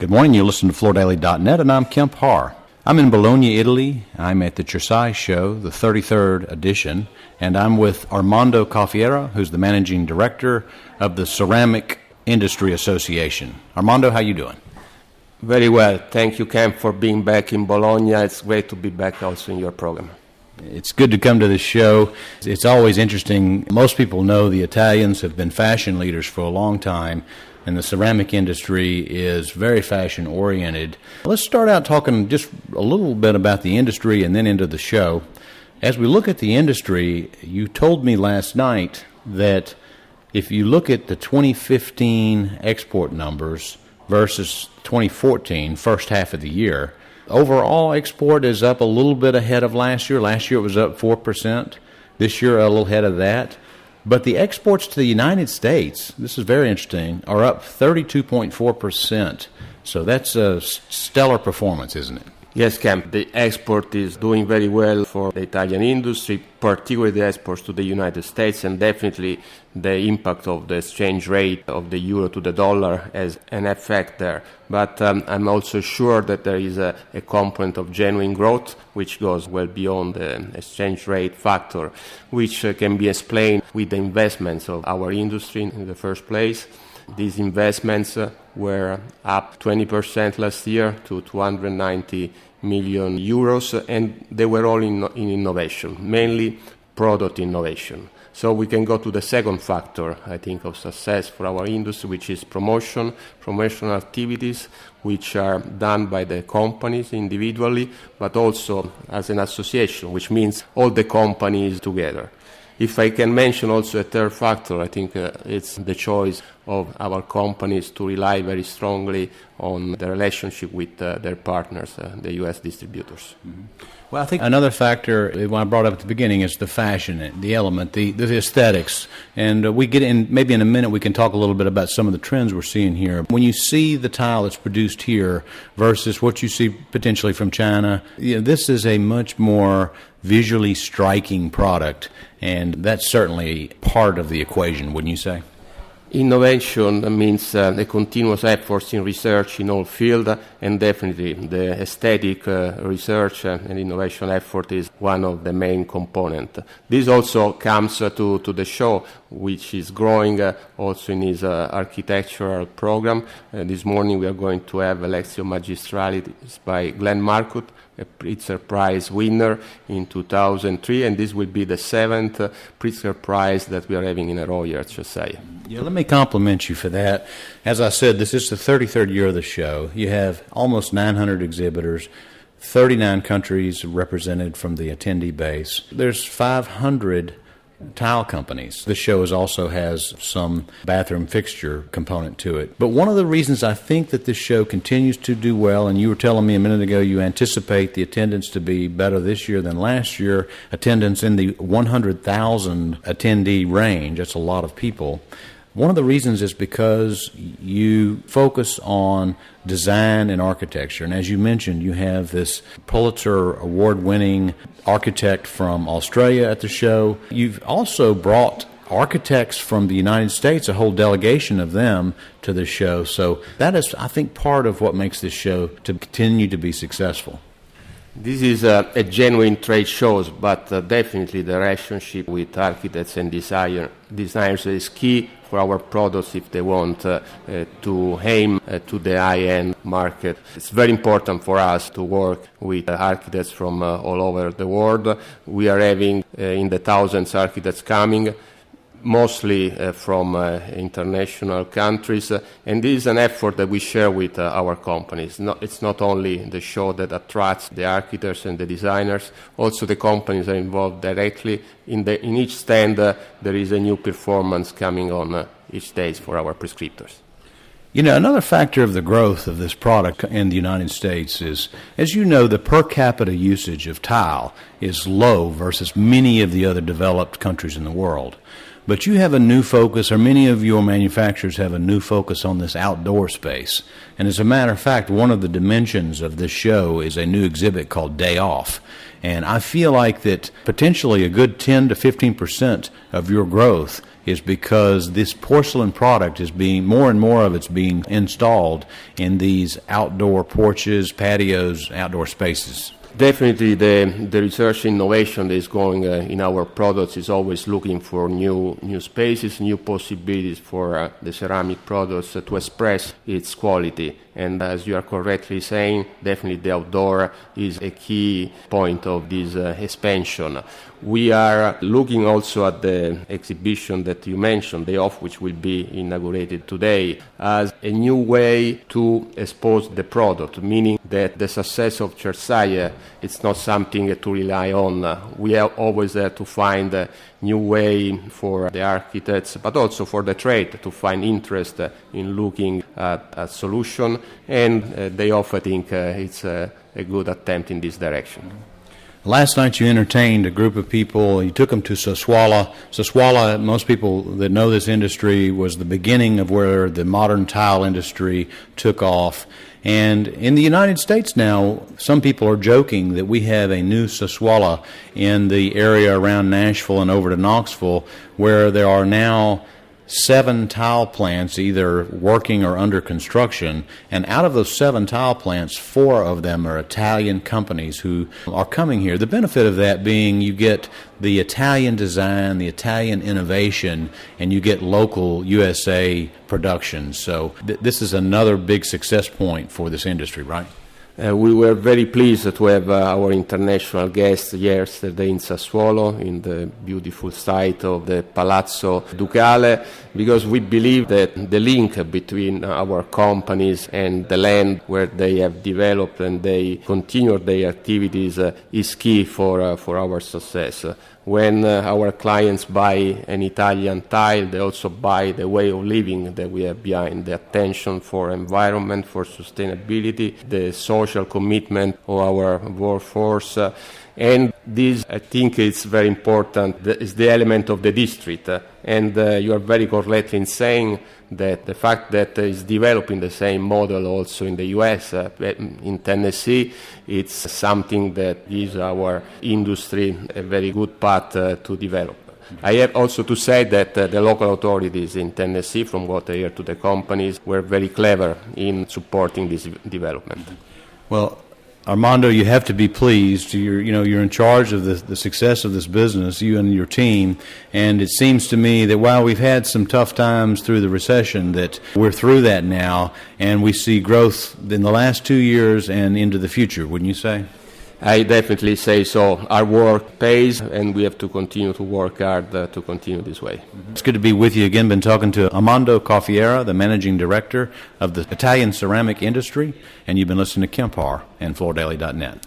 Good morning. You listen to FloorDaily.net, and I'm Kemp Harr. I'm in Bologna, Italy. I'm at the Cersaie show, the 33rd edition, and I'm with Armondo Cafiero, who's the managing director of the Ceramic Industry Association. Armondo, how you doing? Very well. Thank you, Kemp, for being back in Bologna. It's great to be back also in your program. It's good to come to this show. It's always interesting. Most people know the Italians have been fashion leaders for a long time, and the ceramic industry is very fashion-oriented. Let's start out talking just a little bit about the industry and then into the show. As we look at the industry, you told me last night that if you look at the 2015 export numbers versus 2014, first half of the year, overall export is up a little bit ahead of last year. Last year it was up 4%. This year a little ahead of that. But the exports to the United States, this is very interesting, are up 32.4%. So that's a stellar performance, isn't it? Yes, Kemp. The export is doing very well for the Italian industry, particularly the exports to the United States, and definitely the impact of the exchange rate of the euro to the dollar has an effect there. But I'm also sure that there is a component of genuine growth, which goes well beyond the exchange rate factor, which can be explained with the investments of our industry in the first place. These investments were up 20% last year to 290 million euros, and they were all in innovation, mainly product innovation. So we can go to the second factor, I think, of success for our industry, which is promotional activities, which are done by the companies individually, but also as an association, which means all the companies together. If I can mention also a third factor, I think it's the choice of our companies to rely very strongly on the relationship with their partners, the U.S. distributors. Mm-hmm. Well, I think another factor, what I brought up at the beginning, is the fashion, the element, the aesthetics. And we get in, maybe in a minute we can talk a little bit about some of the trends we're seeing here. When you see the tile that's produced here versus what you see potentially from China, this is a much more visually striking product, and that's certainly part of the equation, wouldn't you say? Innovation means the continuous efforts in research in all fields, and definitely the aesthetic research and innovation effort is one of the main components. This also comes to the show, which is growing also in its architectural program. This morning we are going to have a Lectio Magistralis by Glenn Marcotte, a Pritzker Prize winner in 2003, and this will be the 7th Pritzker Prize that we are having in a row here at Cersaie. Yeah, let me compliment you for that. As I said, this is the 33rd year of the show. You have almost 900 exhibitors, 39 countries represented from the attendee base. There's 500 tile companies. The show also has some bathroom fixture component to it. But one of the reasons I think that this show continues to do well, and you were telling me a minute ago you anticipate the attendance to be better this year than last year, attendance in the 100,000 attendee range, that's a lot of people. One of the reasons is because you focus on design and architecture. And as you mentioned, you have this Pulitzer Award-winning architect from Australia at the show. You've also brought architects from the United States, a whole delegation of them, to the show. So that is, I think, part of what makes this show to continue to be successful. This is a genuine trade show, but definitely the relationship with architects and designers is key for our products if they want to aim to the high-end market. It's very important for us to work with architects from all over the world. We are having in the thousands architects coming, mostly from international countries, and this is an effort that we share with our companies. It's not only the show that attracts the architects and the designers, also the companies are involved directly. In each stand there is a new performance coming on each day for our prescriptors. You know, another factor of the growth of this product in the United States is, as you know, the per capita usage of tile is low versus many of the other developed countries in the world. But you have a new focus, or many of your manufacturers have a new focus on this outdoor space. And as a matter of fact, one of the dimensions of this show is a new exhibit called Day Off. And I feel like that potentially a good 10 to 15% of your growth is because this porcelain product is being, more and more of it's being installed in these outdoor porches, patios, outdoor spaces. Definitely the research innovation that is going in our products is always looking for new spaces, new possibilities for the ceramic products to express its quality. And as you are correctly saying, definitely the outdoor is a key point of this expansion. We are looking also at the exhibition that you mentioned, Day Off, which will be inaugurated today, as a new way to expose the product, meaning that the success of Cersaie, it's not something to rely on. We are always there to find a new way for the architects, but also for the trade to find interest in looking at a solution. And Day Off, I think it's a good attempt in this direction. Last night you entertained a group of people. You took them to Cersaie. Cersaie, most people that know this industry, was the beginning of where the modern tile industry took off. And in the United States now, some people are joking that we have a new Cersaie in the area around Nashville and over to Knoxville, where there are now 7 tile plants either working or under construction, and out of those 7 tile plants, 4 of them are Italian companies who are coming here. The benefit of that being you get the Italian design, the Italian innovation, and you get local USA production. So this is another big success point for this industry, right? We were very pleased to have our international guests yesterday in Sassuolo, in the beautiful site of the Palazzo Ducale, because we believe that the link between our companies and the land where they have developed and they continue their activities is key for our success. When our clients buy an Italian tile, they also buy the way of living that we have behind, the attention for environment, for sustainability, the social commitment of our workforce. And this, I think, is very important. It's the element of the district. And you are very correct in saying that the fact that it's developing the same model also in the U.S., in Tennessee, it's something that gives our industry a very good path to develop. I have also to say that the local authorities in Tennessee, from what I hear to the companies, were very clever in supporting this development. Well, Armondo, you have to be pleased. You're in charge of the success of this business, you and your team, and it seems to me that while we've had some tough times through the recession, that we're through that now, and we see growth in the last 2 years and into the future, wouldn't you say? I definitely say so. Our work pays, and we have to continue to work hard to continue this way. It's good to be with you again. Been talking to Armondo Cafiero, the Managing Director of the Italian ceramic industry, and you've been listening to Kemp Harr and FloorDaily.net.